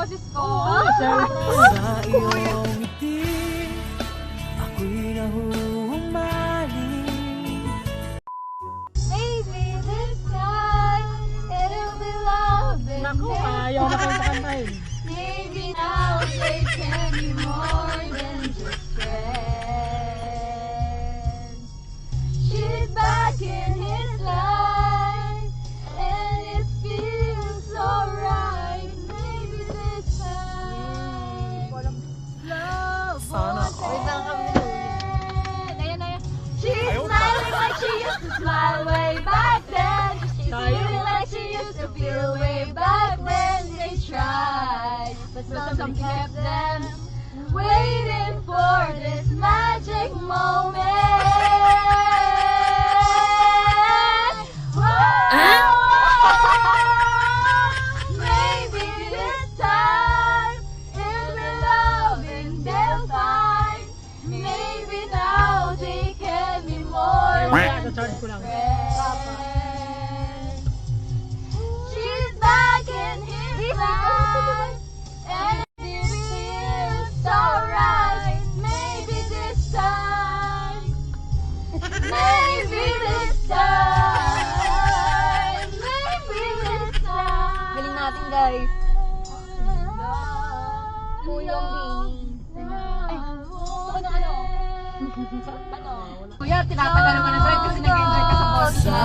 boses ko. Sa iyong ngiti, ako'y nahuhumaling. Maybe this time it'll be love and Naku, ayaw na kayong pakantayin. maybe now they can be more than just friends. She's back in his life and it feels alright. Maybe this time love Sana won't all. end. Ayan. She's smiling like she used to smile way back then. She's feeling like she used to feel way back when they tried. But something kept them waiting for this magic moment. Maybe this time it'll be love and they'll find. Maybe now they can be more than just friends. She's back in his life and it feels alright. Maybe this time. Maybe this time. Maybe this time. Galing natin, guys. Kuyong Bini. Ay, gusto ko na ano? Kuya, tinatagal naman ang drive kasi nag-enjoy ka sa boss. Sa